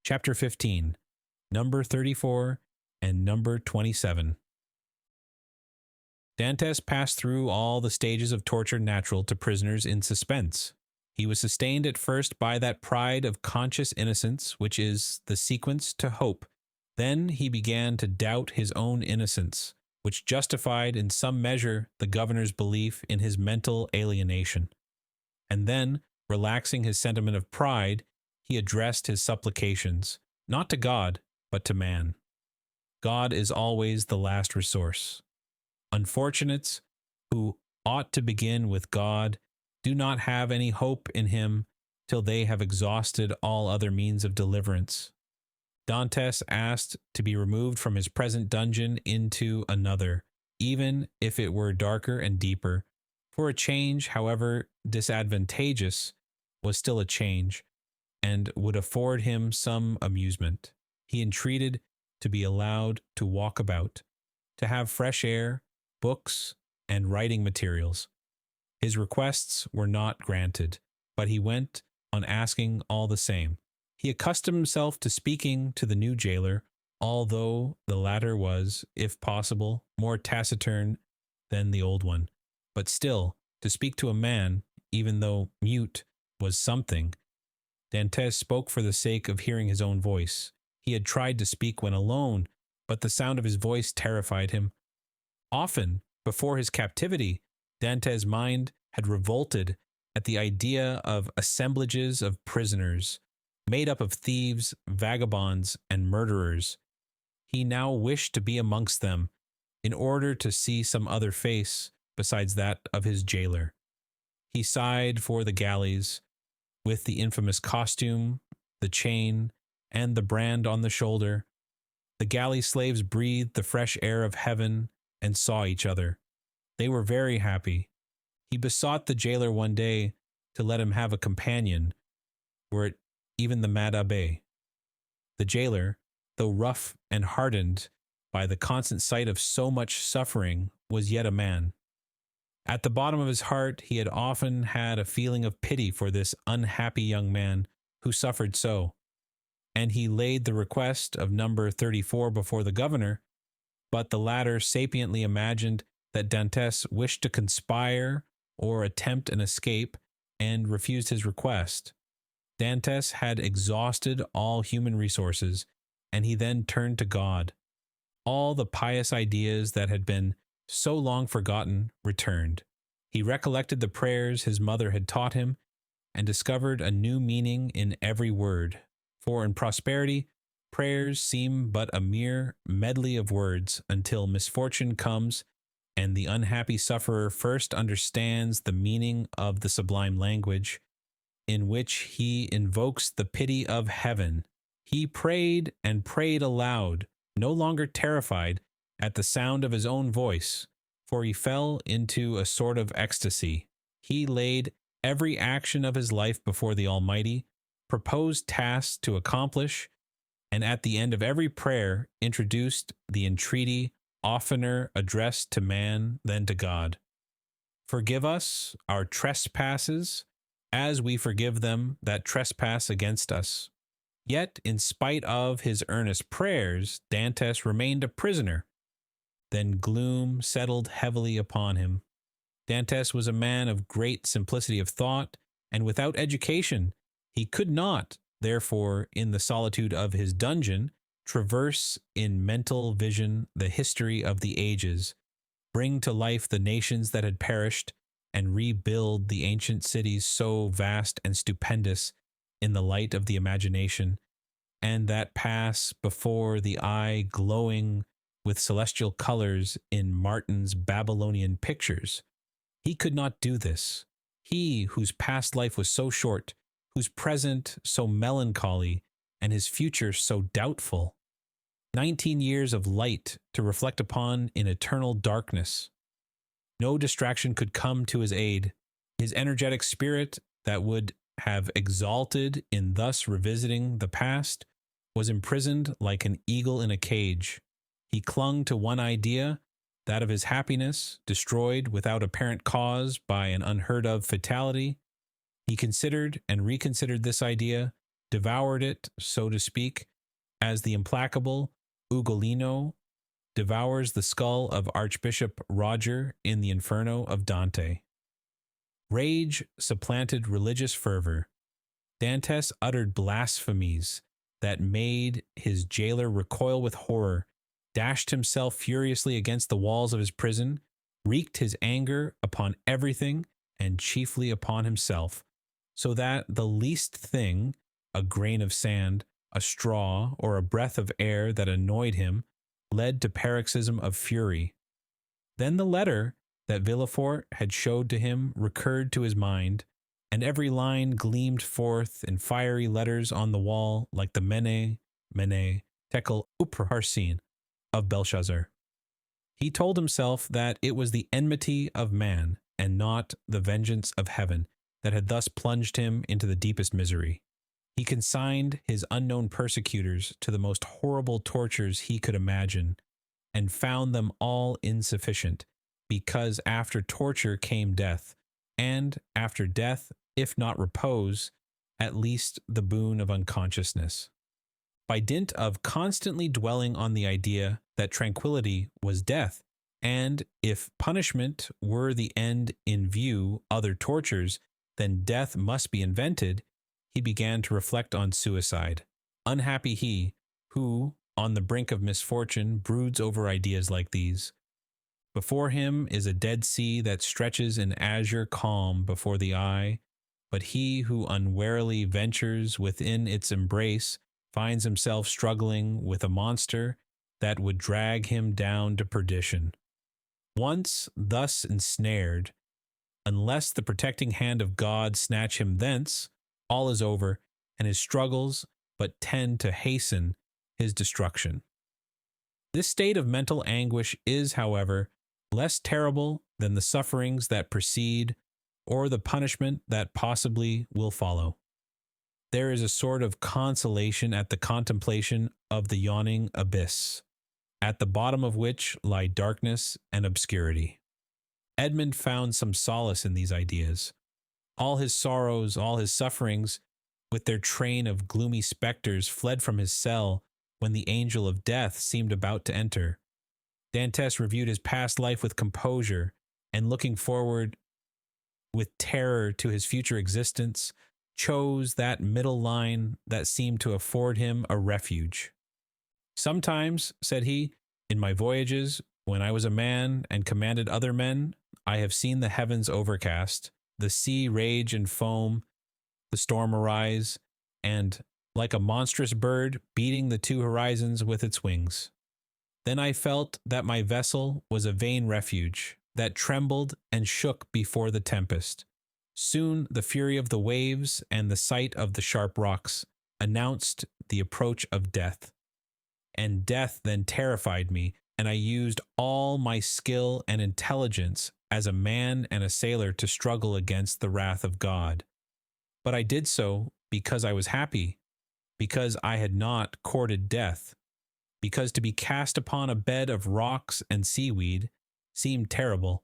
Chapter 15, Number 34 and Number 27. Dantes passed through all the stages of torture natural to prisoners in suspense. He was sustained at first by that pride of conscious innocence which is the sequence to hope. Then he began to doubt his own innocence, which justified in some measure the governor's belief in his mental alienation. And then, relaxing his sentiment of pride, he addressed his supplications, not to God, but to man. God is always the last resource. Unfortunates who ought to begin with God do not have any hope in him till they have exhausted all other means of deliverance. Dantes asked to be removed from his present dungeon into another, even if it were darker and deeper, for a change, however disadvantageous, was still a change, and would afford him some amusement. He entreated to be allowed to walk about, to have fresh air, books, and writing materials. His requests were not granted, but he went on asking all the same. He accustomed himself to speaking to the new jailer, although the latter was, if possible, more taciturn than the old one. But still, to speak to a man, even though mute, was something. Dantes spoke for the sake of hearing his own voice. He had tried to speak when alone, but the sound of his voice terrified him. Often, before his captivity, Dantes' mind had revolted at the idea of assemblages of prisoners, made up of thieves, vagabonds, and murderers. He now wished to be amongst them, in order to see some other face besides that of his jailer. He sighed for the galleys, with the infamous costume, the chain, and the brand on the shoulder. The galley slaves breathed the fresh air of heaven and saw each other. They were very happy. He besought the jailer one day to let him have a companion, were it even the mad abbé. The jailer, though rough and hardened by the constant sight of so much suffering, was yet a man. At the bottom of his heart he had often had a feeling of pity for this unhappy young man who suffered so, and he laid the request of number 34 before the governor, but the latter sapiently imagined that Dantes wished to conspire or attempt an escape, and refused his request. Dantes had exhausted all human resources, and he then turned to God. All the pious ideas that had been so long forgotten returned. He recollected the prayers his mother had taught him, and discovered a new meaning in every word. For in prosperity, prayers seem but a mere medley of words until misfortune comes, and the unhappy sufferer first understands the meaning of the sublime language, in which he invokes the pity of heaven. He prayed and prayed aloud, no longer terrified at the sound of his own voice, for he fell into a sort of ecstasy. He laid every action of his life before the Almighty, proposed tasks to accomplish, and at the end of every prayer introduced the entreaty oftener addressed to man than to God. Forgive us our trespasses, as we forgive them that trespass against us. Yet, in spite of his earnest prayers, Dantes remained a prisoner. Then gloom settled heavily upon him. Dantes was a man of great simplicity of thought, and without education. He could not, therefore, in the solitude of his dungeon, traverse in mental vision the history of the ages, bring to life the nations that had perished, and rebuild the ancient cities so vast and stupendous in the light of the imagination, and that pass before the eye glowing with celestial colors in Martin's Babylonian pictures. He could not do this. He whose past life was so short, whose present so melancholy, and his future so doubtful. 19 years of light to reflect upon in eternal darkness. No distraction could come to his aid. His energetic spirit that would have exalted in thus revisiting the past was imprisoned like an eagle in a cage. He clung to one idea, that of his happiness, destroyed without apparent cause by an unheard of fatality. He considered and reconsidered this idea, devoured it, so to speak, as the implacable Ugolino devours the skull of Archbishop Roger in the Inferno of Dante. Rage supplanted religious fervor. Dantes uttered blasphemies that made his jailer recoil with horror, dashed himself furiously against the walls of his prison, wreaked his anger upon everything and chiefly upon himself, so that the least thing, a grain of sand, a straw, or a breath of air that annoyed him, led to paroxysm of fury. Then the letter that Villefort had showed to him recurred to his mind, and every line gleamed forth in fiery letters on the wall like the Mene, Mene, Tekel Upharsin of Belshazzar. He told himself that it was the enmity of man, and not the vengeance of heaven, that had thus plunged him into the deepest misery. He consigned his unknown persecutors to the most horrible tortures he could imagine, and found them all insufficient, because after torture came death, and after death, if not repose, at least the boon of unconsciousness. By dint of constantly dwelling on the idea that tranquility was death, and if punishment were the end in view, other tortures, then death must be invented, he began to reflect on suicide. Unhappy he, who, on the brink of misfortune, broods over ideas like these. Before him is a dead sea that stretches in azure calm before the eye, but he who unwarily ventures within its embrace finds himself struggling with a monster that would drag him down to perdition. Once thus ensnared, unless the protecting hand of God snatch him thence, all is over, and his struggles but tend to hasten his destruction. This state of mental anguish is, however, less terrible than the sufferings that precede or the punishment that possibly will follow. There is a sort of consolation at the contemplation of the yawning abyss, at the bottom of which lie darkness and obscurity. Edmund found some solace in these ideas. All his sorrows, all his sufferings, with their train of gloomy specters, fled from his cell when the angel of death seemed about to enter. Dantes reviewed his past life with composure, and looking forward with terror to his future existence, chose that middle line that seemed to afford him a refuge. Sometimes, said he, in my voyages, when I was a man and commanded other men, I have seen the heavens overcast, the sea rage and foam, the storm arise, and, like a monstrous bird, beating the two horizons with its wings. Then I felt that my vessel was a vain refuge, that trembled and shook before the tempest. Soon the fury of the waves and the sight of the sharp rocks announced the approach of death. And death then terrified me, and I used all my skill and intelligence as a man and a sailor to struggle against the wrath of God. But I did so because I was happy, because I had not courted death, because to be cast upon a bed of rocks and seaweed seemed terrible,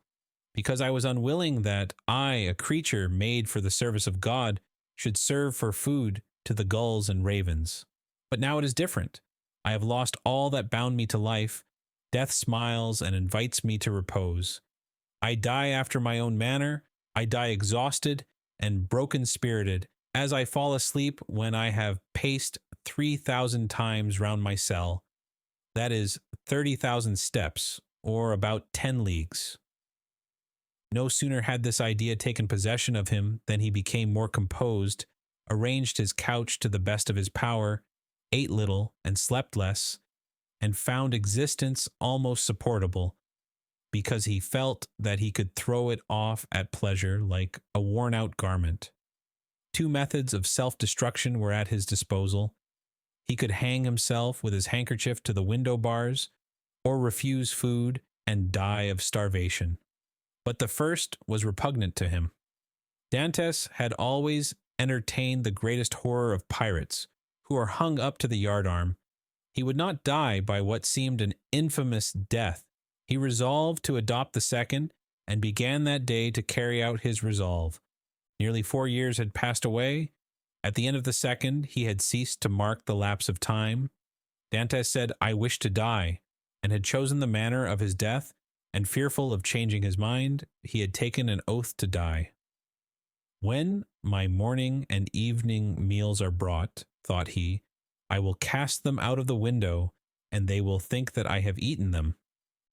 because I was unwilling that I, a creature made for the service of God, should serve for food to the gulls and ravens. But now it is different. I have lost all that bound me to life. Death smiles and invites me to repose. I die after my own manner. I die exhausted and broken-spirited, as I fall asleep when I have paced 3,000 times round my cell. That is 30,000 steps, or about 10 leagues. No sooner had this idea taken possession of him than he became more composed, arranged his couch to the best of his power, ate little and slept less, and found existence almost supportable, because he felt that he could throw it off at pleasure like a worn-out garment. Two methods of self-destruction were at his disposal. He could hang himself with his handkerchief to the window bars, or refuse food and die of starvation. But the first was repugnant to him. Dantes had always entertained the greatest horror of pirates, who are hung up to the yardarm. He would not die by what seemed an infamous death. He resolved to adopt the second, and began that day to carry out his resolve. Nearly 4 years had passed away, At the end of the second, he had ceased to mark the lapse of time. Dantes said, "I wish to die," and had chosen the manner of his death, and fearful of changing his mind, he had taken an oath to die. "When my morning and evening meals are brought," thought he, "I will cast them out of the window, and they will think that I have eaten them."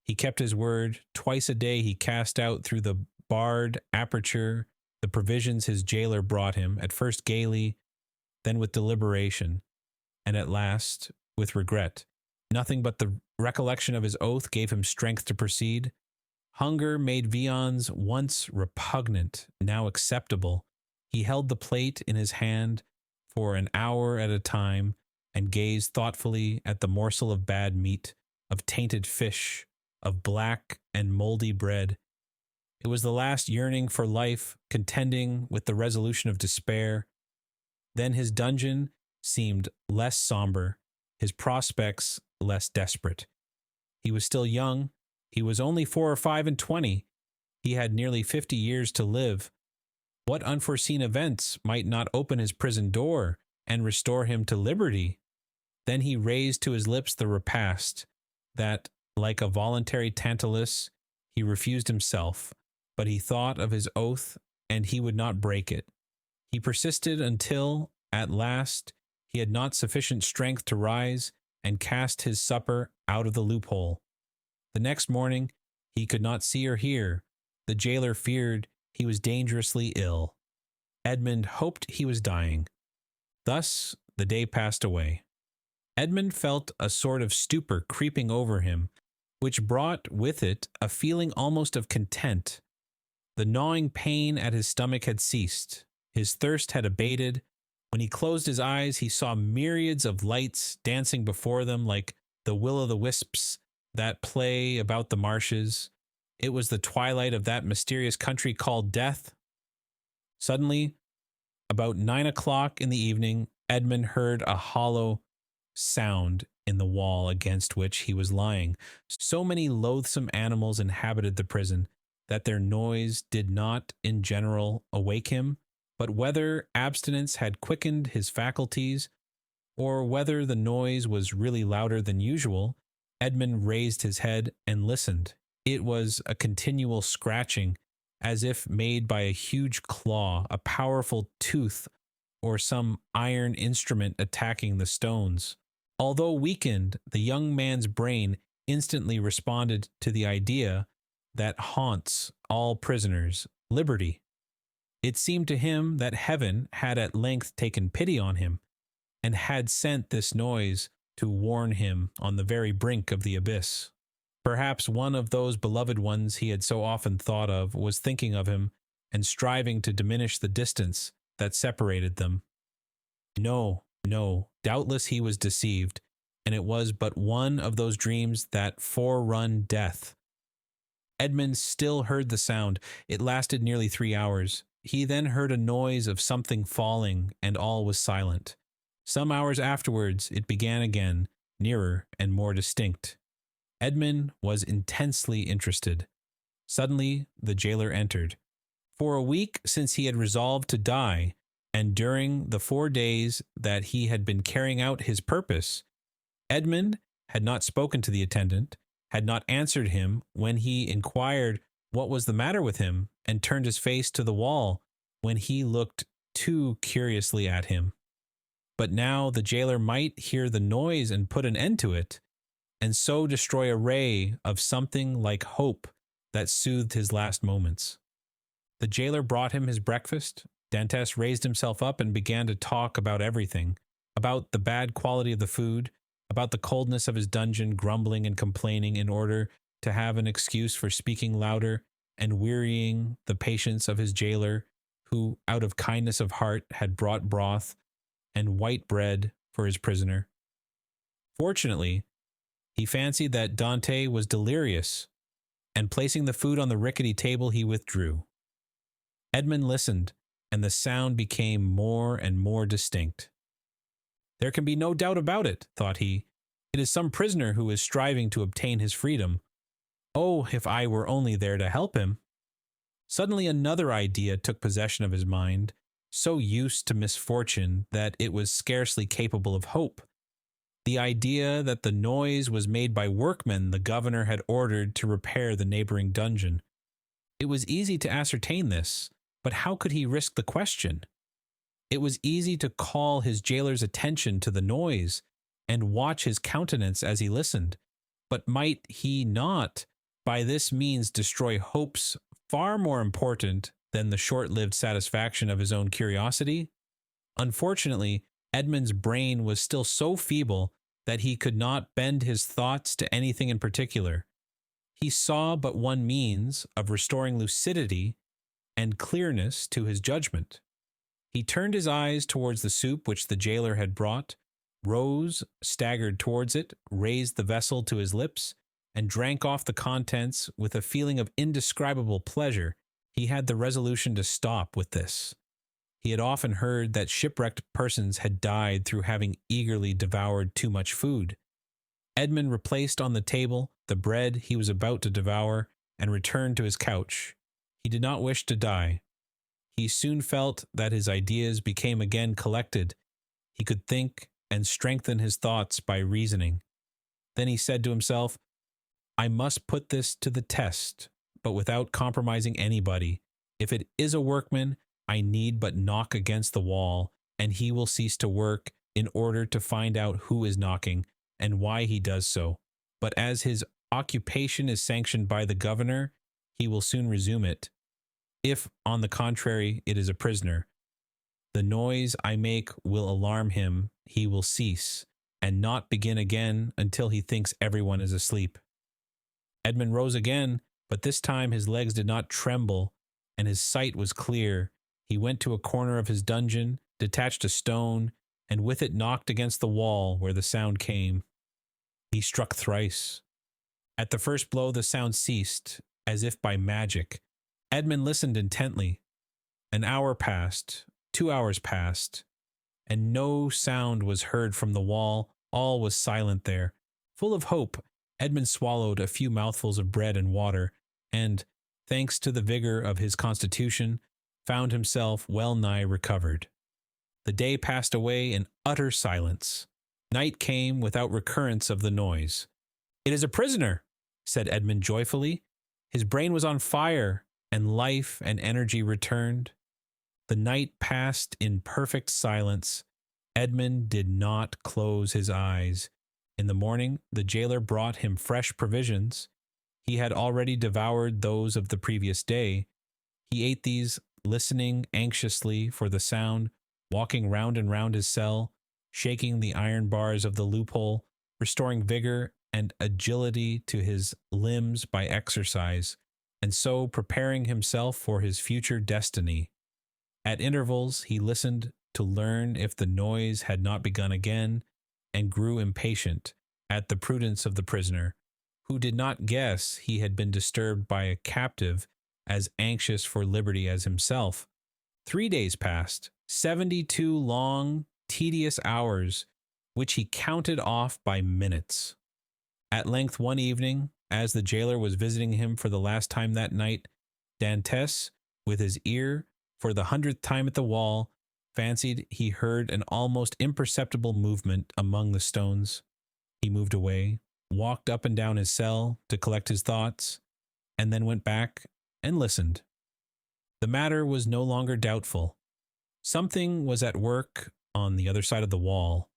He kept his word. Twice a day he cast out through the barred aperture the provisions his jailer brought him, at first gaily, then with deliberation, and at last with regret. Nothing but the recollection of his oath gave him strength to proceed. Hunger made viands once repugnant, now acceptable. He held the plate in his hand for an hour at a time, and gazed thoughtfully at the morsel of bad meat, of tainted fish, of black and moldy bread. It was the last yearning for life, contending with the resolution of despair. Then his dungeon seemed less somber, his prospects less desperate. He was still young. He was only 4 or 5 and 20. He had nearly 50 years to live. What unforeseen events might not open his prison door and restore him to liberty? Then he raised to his lips the repast that, like a voluntary Tantalus, he refused himself, but he thought of his oath, and he would not break it. He persisted until, at last, he had not sufficient strength to rise and cast his supper out of the loophole. The next morning he could not see or hear. The jailer feared he was dangerously ill. Edmund hoped he was dying. Thus the day passed away. Edmund felt a sort of stupor creeping over him, which brought with it a feeling almost of content. The gnawing pain at his stomach had ceased. His thirst had abated. When he closed his eyes, he saw myriads of lights dancing before them like the will-o'-the-wisps that play about the marshes. It was the twilight of that mysterious country called death. Suddenly, about 9 o'clock in the evening, Edmund heard a hollow sound in the wall against which he was lying. So many loathsome animals inhabited the prison that their noise did not in general awake him, but whether abstinence had quickened his faculties, or whether the noise was really louder than usual, Edmund raised his head and listened. It was a continual scratching, as if made by a huge claw, a powerful tooth, or some iron instrument attacking the stones. Although weakened, the young man's brain instantly responded to the idea that haunts all prisoners, liberty. It seemed to him that heaven had at length taken pity on him, and had sent this noise to warn him on the very brink of the abyss. Perhaps one of those beloved ones he had so often thought of was thinking of him and striving to diminish the distance that separated them. No, doubtless he was deceived, and it was but one of those dreams that forerun death. Edmund still heard the sound. It lasted nearly 3 hours. He then heard a noise of something falling, and all was silent. Some hours afterwards it began again, nearer and more distinct. Edmund was intensely interested. Suddenly the jailer entered. For a week since he had resolved to die, and during the 4 days that he had been carrying out his purpose, Edmund had not spoken to the attendant, had not answered him when he inquired what was the matter with him, and turned his face to the wall when he looked too curiously at him. But now the jailer might hear the noise and put an end to it, and so destroy a ray of something like hope that soothed his last moments. The jailer brought him his breakfast. Dantes raised himself up and began to talk about everything, about the bad quality of the food, about the coldness of his dungeon, grumbling and complaining in order to have an excuse for speaking louder, and wearying the patience of his jailer, who, out of kindness of heart, had brought broth and white bread for his prisoner. Fortunately, he fancied that Dante was delirious, and placing the food on the rickety table, he withdrew. Edmund listened, and the sound became more and more distinct. There can be no doubt about it, thought he. It is some prisoner who is striving to obtain his freedom. Oh, if I were only there to help him! Suddenly another idea took possession of his mind, so used to misfortune that it was scarcely capable of hope. The idea that the noise was made by workmen the governor had ordered to repair the neighboring dungeon. It was easy to ascertain this, but how could he risk the question? It was easy to call his jailer's attention to the noise and watch his countenance as he listened, but might he not, by this means, destroy hopes far more important than the short-lived satisfaction of his own curiosity? Unfortunately, Edmund's brain was still so feeble that he could not bend his thoughts to anything in particular. He saw but one means of restoring lucidity and clearness to his judgment. He turned his eyes towards the soup which the jailer had brought, rose, staggered towards it, raised the vessel to his lips, and drank off the contents with a feeling of indescribable pleasure. He had the resolution to stop with this. He had often heard that shipwrecked persons had died through having eagerly devoured too much food. Edmund replaced on the table the bread he was about to devour and returned to his couch. He did not wish to die. He soon felt that his ideas became again collected. He could think and strengthen his thoughts by reasoning. Then he said to himself, I must put this to the test, but without compromising anybody. If it is a workman, I need but knock against the wall, and he will cease to work in order to find out who is knocking and why he does so. But as his occupation is sanctioned by the governor, he will soon resume it. If, on the contrary, it is a prisoner, the noise I make will alarm him, he will cease, and not begin again until he thinks everyone is asleep. Edmund rose again, but this time his legs did not tremble, and his sight was clear. He went to a corner of his dungeon, detached a stone, and with it knocked against the wall where the sound came. He struck thrice. At the first blow the sound ceased, as if by magic. Edmund listened intently. An hour passed, 2 hours passed, and no sound was heard from the wall. All was silent there. Full of hope, Edmund swallowed a few mouthfuls of bread and water, and, thanks to the vigor of his constitution, found himself well nigh recovered. The day passed away in utter silence. Night came without recurrence of the noise. "It is a prisoner," said Edmund joyfully. His brain was on fire, and life and energy returned. The night passed in perfect silence. Edmund did not close his eyes. In the morning, the jailer brought him fresh provisions. He had already devoured those of the previous day. He ate these, listening anxiously for the sound, walking round and round his cell, shaking the iron bars of the loophole, restoring vigor and agility to his limbs by exercise, and so preparing himself for his future destiny. At intervals he listened to learn if the noise had not begun again, and grew impatient at the prudence of the prisoner, who did not guess he had been disturbed by a captive as anxious for liberty as himself. 3 days passed, 72 long, tedious hours, which he counted off by minutes. At length one evening, as the jailer was visiting him for the last time that night, Dantes, with his ear for the 100th time at the wall, fancied he heard an almost imperceptible movement among the stones. He moved away, walked up and down his cell to collect his thoughts, and then went back and listened. The matter was no longer doubtful. Something was at work on the other side of the wall.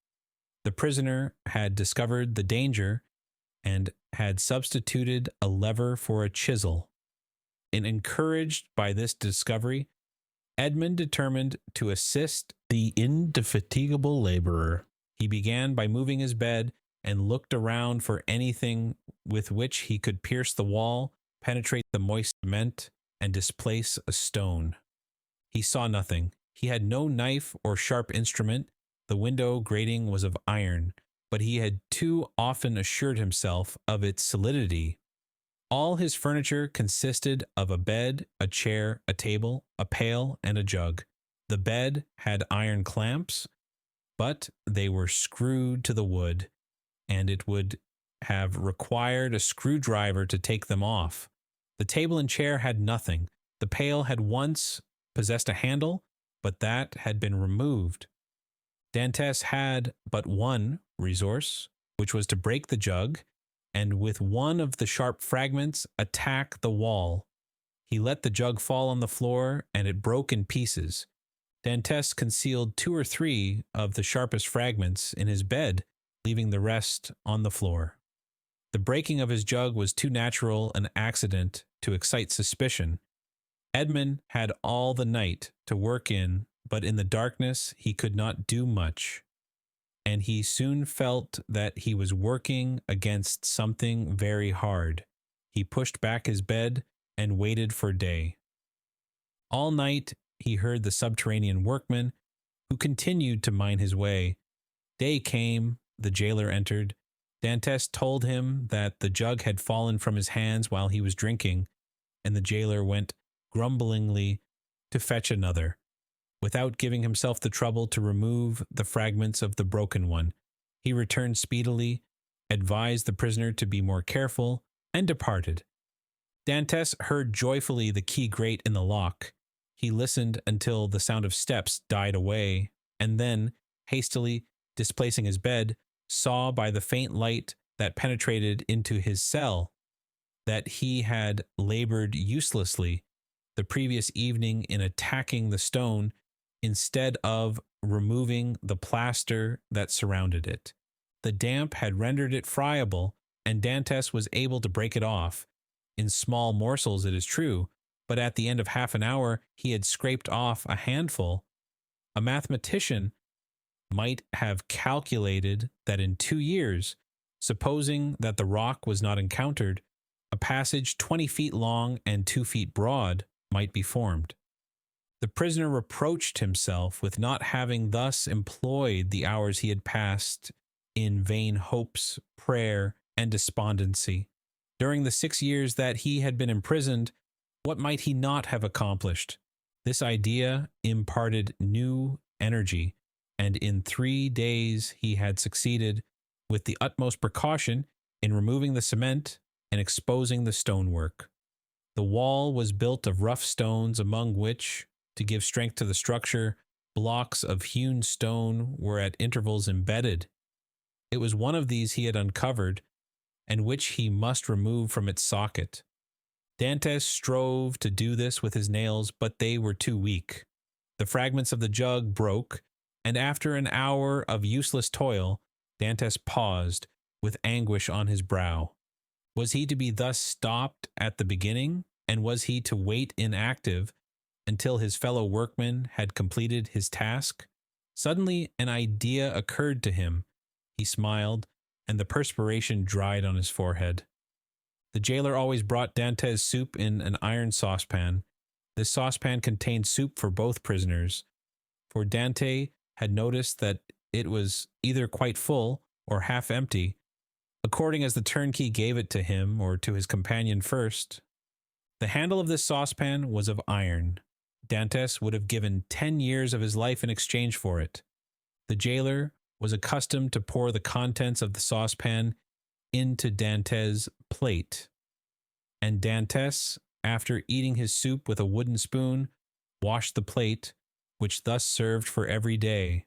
The prisoner had discovered the danger and had substituted a lever for a chisel. And encouraged by this discovery, Edmund determined to assist the indefatigable laborer. He began by moving his bed and looked around for anything with which he could pierce the wall, penetrate the moist cement, and displace a stone. He saw nothing. He had no knife or sharp instrument. The window grating was of iron, but he had too often assured himself of its solidity. All his furniture consisted of a bed, a chair, a table, a pail, and a jug. The bed had iron clamps, but they were screwed to the wood, and it would have required a screwdriver to take them off. The table and chair had nothing. The pail had once possessed a handle, but that had been removed. Dantes had but one resource, which was to break the jug, and with one of the sharp fragments attack the wall. He let the jug fall on the floor, and it broke in pieces. Dantes concealed 2 or 3 of the sharpest fragments in his bed, leaving the rest on the floor. The breaking of his jug was too natural an accident to excite suspicion. Edmund had all the night to work in, but in the darkness he could not do much, and he soon felt that he was working against something very hard. He pushed back his bed and waited for day. All night he heard the subterranean workman, who continued to mine his way. Day came, the jailer entered. Dantes told him that the jug had fallen from his hands while he was drinking, and the jailer went grumblingly to fetch another, without giving himself the trouble to remove the fragments of the broken one. He returned speedily, advised the prisoner to be more careful, and departed. Dantes heard joyfully the key grate in the lock. He listened until the sound of steps died away, and then, hastily displacing his bed, saw by the faint light that penetrated into his cell that he had labored uselessly the previous evening in attacking the stone instead of removing the plaster that surrounded it. The damp had rendered it friable, and Dantes was able to break it off, in small morsels it is true, but at the end of half an hour he had scraped off a handful. A mathematician might have calculated that in 2 years, supposing that the rock was not encountered, a passage 20 feet long and 2 feet broad might be formed. The prisoner reproached himself with not having thus employed the hours he had passed in vain hopes, prayer, and despondency. During the 6 years that he had been imprisoned, what might he not have accomplished? This idea imparted new energy, and in 3 days he had succeeded, with the utmost precaution, in removing the cement and exposing the stonework. The wall was built of rough stones, among which, to give strength to the structure, blocks of hewn stone were at intervals embedded. It was one of these he had uncovered, and which he must remove from its socket. Dantes strove to do this with his nails, but they were too weak. The fragments of the jug broke, and after an hour of useless toil, Dantes paused, with anguish on his brow. Was he to be thus stopped at the beginning, and was he to wait inactive until his fellow workman had completed his task? Suddenly an idea occurred to him. He smiled, and the perspiration dried on his forehead. The jailer always brought Dantes soup in an iron saucepan. This saucepan contained soup for both prisoners, for Dante had noticed that it was either quite full or half empty, according as the turnkey gave it to him or to his companion first. The handle of this saucepan was of iron. Dantes would have given 10 years of his life in exchange for it. The jailer was accustomed to pour the contents of the saucepan into Dantes' plate, and Dantes, after eating his soup with a wooden spoon, washed the plate, which thus served for every day.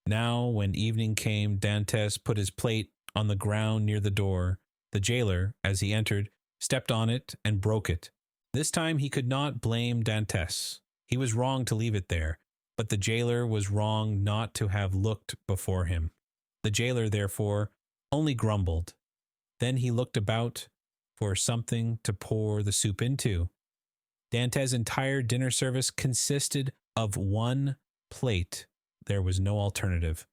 Now, when evening came, Dantes put his plate on the ground near the door. The jailer, as he entered, stepped on it and broke it. This time he could not blame Dantes. He was wrong to leave it there, but the jailer was wrong not to have looked before him. The jailer, therefore, only grumbled. Then he looked about for something to pour the soup into. Dantes' entire dinner service consisted of one plate. There was no alternative.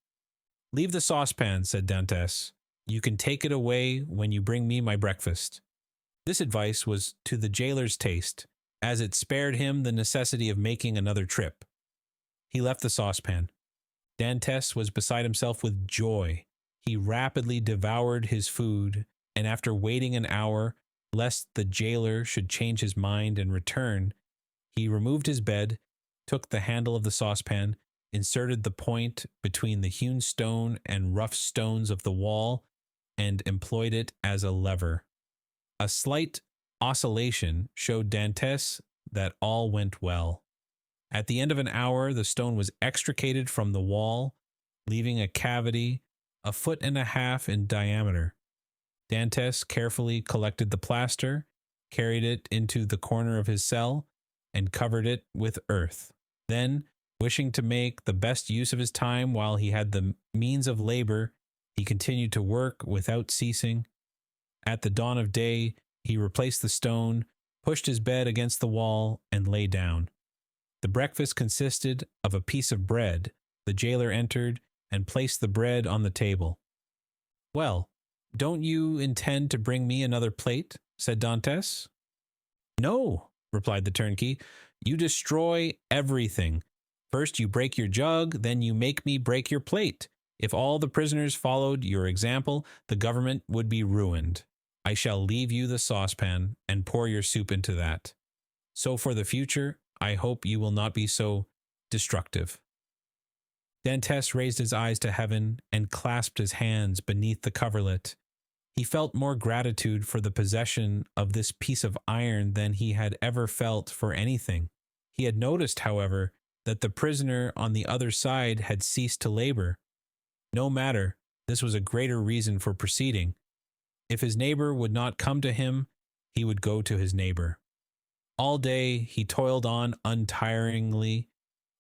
"Leave the saucepan," said Dantes. "You can take it away when you bring me my breakfast." This advice was to the jailer's taste, as it spared him the necessity of making another trip. He left the saucepan. Dantes was beside himself with joy. He rapidly devoured his food, and after waiting an hour, lest the jailer should change his mind and return, he removed his bed, took the handle of the saucepan, inserted the point between the hewn stone and rough stones of the wall, and employed it as a lever. A slight oscillation showed Dantes that all went well. At the end of an hour, the stone was extricated from the wall, leaving a cavity 1.5 feet in diameter. Dantes carefully collected the plaster, carried it into the corner of his cell, and covered it with earth. Then, wishing to make the best use of his time while he had the means of labor, he continued to work without ceasing. At the dawn of day, he replaced the stone, pushed his bed against the wall, and lay down. The breakfast consisted of a piece of bread. The jailer entered and placed the bread on the table. "Well, don't you intend to bring me another plate?" said Dantes. "No," replied the turnkey. "You destroy everything. First you break your jug, then you make me break your plate. If all the prisoners followed your example, the government would be ruined. I shall leave you the saucepan and pour your soup into that. So for the future, I hope you will not be so destructive." Dantes raised his eyes to heaven and clasped his hands beneath the coverlet. He felt more gratitude for the possession of this piece of iron than he had ever felt for anything. He had noticed, however, that the prisoner on the other side had ceased to labor. No matter, this was a greater reason for proceeding. If his neighbor would not come to him, he would go to his neighbor. All day he toiled on untiringly,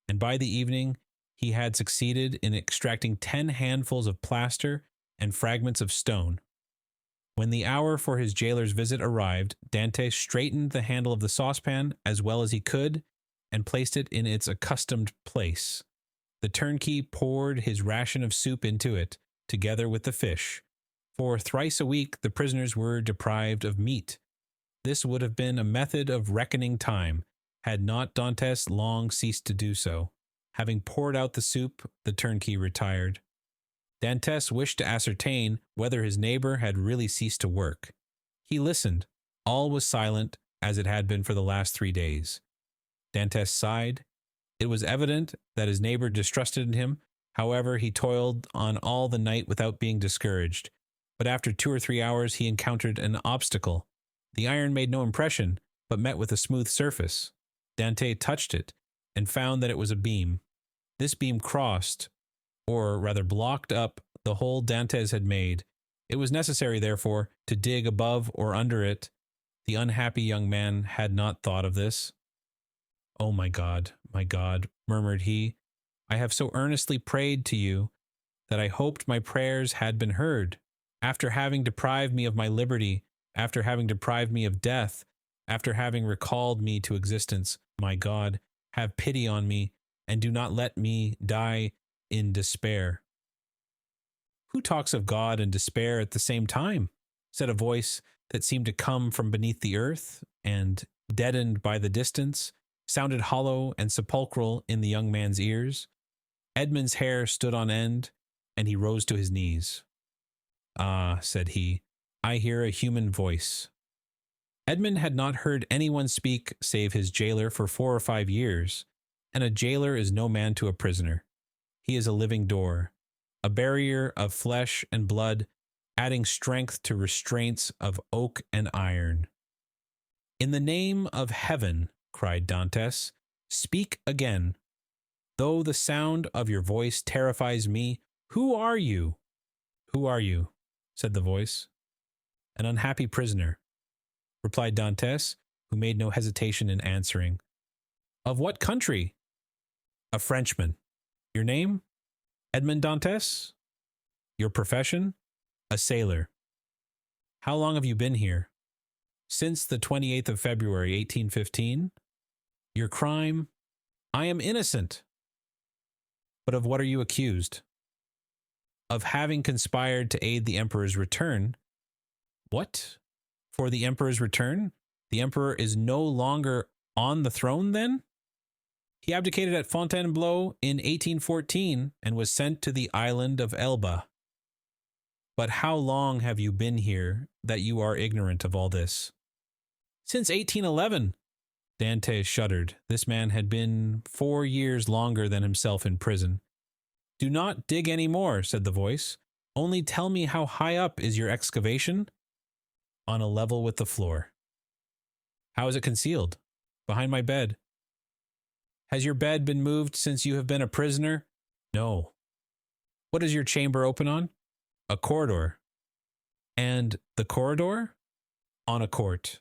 and by the evening he had succeeded in extracting 10 handfuls of plaster and fragments of stone. When the hour for his jailer's visit arrived, Dante straightened the handle of the saucepan as well as he could and placed it in its accustomed place. The turnkey poured his ration of soup into it, together with the fish. For thrice a week the prisoners were deprived of meat. This would have been a method of reckoning time, had not Dantes long ceased to do so. Having poured out the soup, the turnkey retired. Dantes wished to ascertain whether his neighbor had really ceased to work. He listened. All was silent, as it had been for the last 3 days. Dantes sighed. It was evident that his neighbor distrusted him. However, he toiled on all the night without being discouraged. But after 2 or 3 hours he encountered an obstacle. The iron made no impression, but met with a smooth surface. Dante touched it, and found that it was a beam. This beam crossed, or rather blocked up, the hole Dantes had made. It was necessary, therefore, to dig above or under it. The unhappy young man had not thought of this. "Oh, my God, murmured he, "I have so earnestly prayed to you that I hoped my prayers had been heard. After having deprived me of my liberty, after having deprived me of death, after having recalled me to existence, my God, have pity on me, and do not let me die in despair." "Who talks of God and despair at the same time?" said a voice that seemed to come from beneath the earth, and, deadened by the distance, sounded hollow and sepulchral in the young man's ears. Edmund's hair stood on end, and he rose to his knees. "Ah," said he, "I hear a human voice." Edmund had not heard anyone speak save his jailer for 4 or 5 years, and a jailer is no man to a prisoner. He is a living door, a barrier of flesh and blood, adding strength to restraints of oak and iron. "In the name of heaven," cried Dantes, "speak again. Though the sound of your voice terrifies me, who are you?" "Who are you?" said the voice. "An unhappy prisoner," replied Dantes, who made no hesitation in answering. "Of what country?" "A Frenchman." "Your name?" "Edmond Dantes." "Your profession?" "A sailor." "How long have you been here?" "Since the 28th of February, 1815. "Your crime?" "I am innocent." "But of what are you accused?" "Of having conspired to aid the Emperor's return." "What? For the Emperor's return? The Emperor is no longer on the throne, then?" "He abdicated at Fontainebleau in 1814 and was sent to the island of Elba." "But how long have you been here that you are ignorant of all this?" "Since 1811. Dante shuddered. This man had been 4 years longer than himself in prison. "Do not dig any more," said the voice. "Only tell me, how high up is your excavation?" "On a level with the floor." "How is it concealed?" "Behind my bed." Has your bed been moved since you have been a prisoner? No. What does your chamber open on? A corridor. And the corridor? On a court.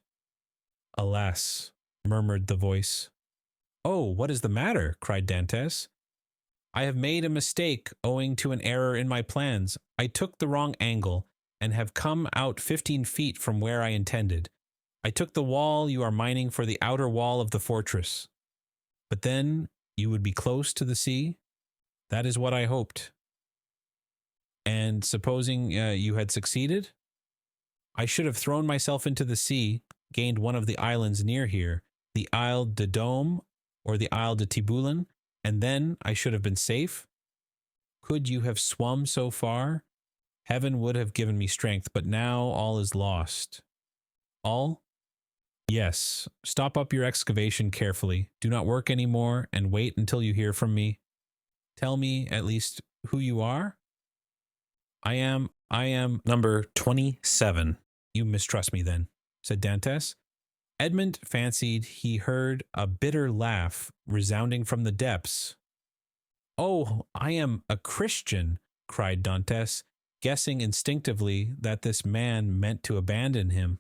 Alas, murmured the voice. Oh, what is the matter? Cried Dantes. I have made a mistake owing to an error in my plans. I took the wrong angle and have come out 15 feet from where I intended. I took the wall you are mining for the outer wall of the fortress. But then you would be close to the sea? That is what I hoped. And supposing you had succeeded? I should have thrown myself into the sea, gained one of the islands near here, the Isle de Dome or the Isle de Tibulan, and then I should have been safe? Could you have swum so far? Heaven would have given me strength, but now all is lost. All? Yes. Stop up your excavation carefully. Do not work any more, and wait until you hear from me. Tell me, at least, who you are? I am number 27. You mistrust me then, said Dantes. Edmund fancied he heard a bitter laugh resounding from the depths. Oh, I am a Christian, cried Dantes, guessing instinctively that this man meant to abandon him.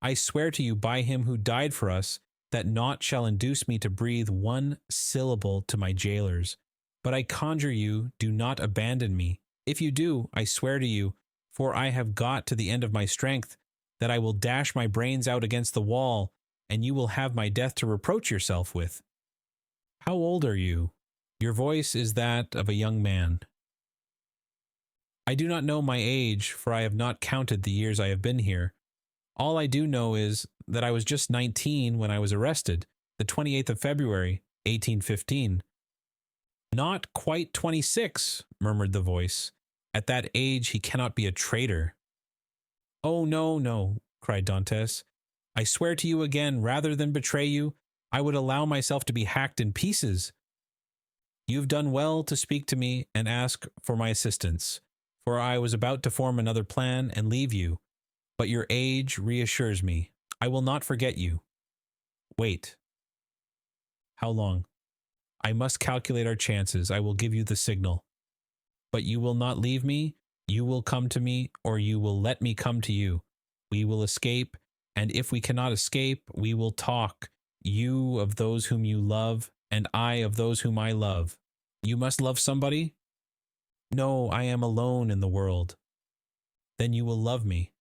I swear to you by him who died for us that naught shall induce me to breathe one syllable to my jailers. But I conjure you, do not abandon me. If you do, I swear to you, for I have got to the end of my strength, that I will dash my brains out against the wall, and you will have my death to reproach yourself with. How old are you? Your voice is that of a young man. I do not know my age, for I have not counted the years I have been here. All I do know is that I was just 19 when I was arrested, the 28th of February, 1815. Not quite 26, murmured the voice. At that age he cannot be a traitor. Oh, no, cried Dantes. I swear to you again, rather than betray you, I would allow myself to be hacked in pieces. You have done well to speak to me and ask for my assistance, for I was about to form another plan and leave you, but your age reassures me. I will not forget you. Wait. How long? I must calculate our chances. I will give you the signal. But you will not leave me. You will come to me, or you will let me come to you. We will escape, and if we cannot escape, we will talk, you of those whom you love, and I of those whom I love. You must love somebody? No, I am alone in the world. Then you will love me.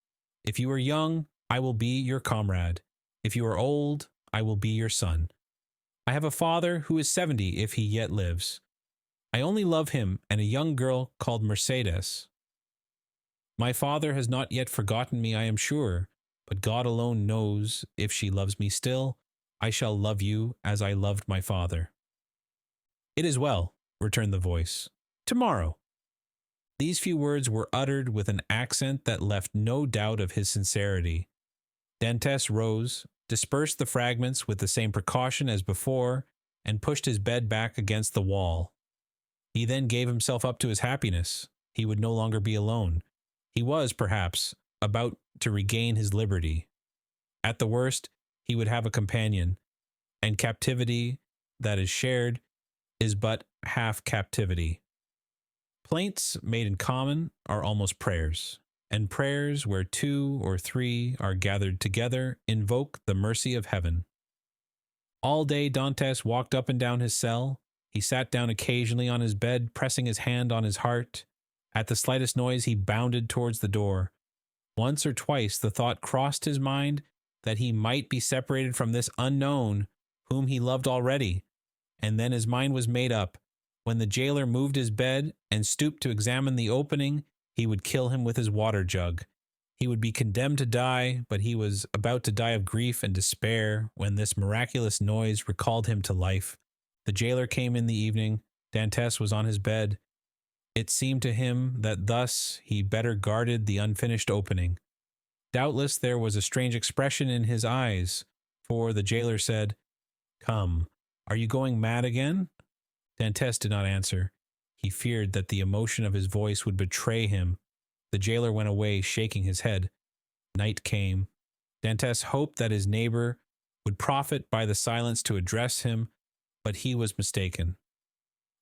If you are young, I will be your comrade. If you are old, I will be your son. I have a father who is 70 if he yet lives. I only love him and a young girl called Mercedes. My father has not yet forgotten me, I am sure, but God alone knows if she loves me still. I shall love you as I loved my father. It is well, returned the voice. Tomorrow. These few words were uttered with an accent that left no doubt of his sincerity. Dantes rose, dispersed the fragments with the same precaution as before, and pushed his bed back against the wall. He then gave himself up to his happiness. He would no longer be alone. He was, perhaps, about to regain his liberty. At the worst, he would have a companion, and captivity that is shared is but half captivity. Plaints made in common are almost prayers, and prayers where 2 or 3 are gathered together invoke the mercy of heaven. All day Dantes walked up and down his cell. He sat down occasionally on his bed, pressing his hand on his heart. At the slightest noise he bounded towards the door. Once or twice the thought crossed his mind that he might be separated from this unknown whom he loved already, and then his mind was made up. When the jailer moved his bed and stooped to examine the opening, he would kill him with his water jug. He would be condemned to die, but he was about to die of grief and despair when this miraculous noise recalled him to life. The jailer came in the evening. Dantes was on his bed. It seemed to him that thus he better guarded the unfinished opening. Doubtless there was a strange expression in his eyes, for the jailer said, "Come, are you going mad again?" Dantes did not answer. He feared that the emotion of his voice would betray him. The jailer went away, shaking his head. Night came. Dantes hoped that his neighbor would profit by the silence to address him, but he was mistaken.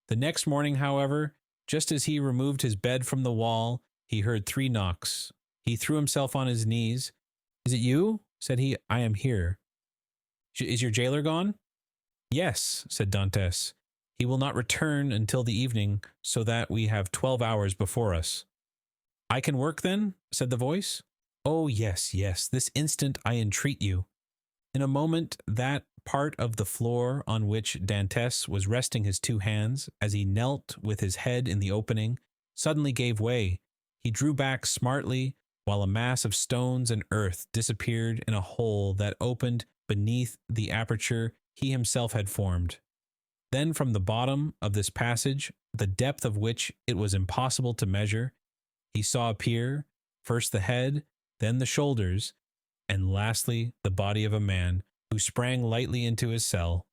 The next morning, however, just as he removed his bed from the wall, he heard 3 knocks. He threw himself on his knees. "Is it you?" said he. "I am here." "Is your jailer gone?" "Yes," said Dantes. "He will not return until the evening, so that we have 12 hours before us." "I can work then?" said the voice. "Oh, yes, yes, this instant I entreat you." In a moment that part of the floor on which Dantes was resting his 2 hands, as he knelt with his head in the opening, suddenly gave way. He drew back smartly, while a mass of stones and earth disappeared in a hole that opened beneath the aperture he himself had formed. Then from the bottom of this passage, the depth of which it was impossible to measure, he saw appear, first the head, then the shoulders, and lastly the body of a man, who sprang lightly into his cell.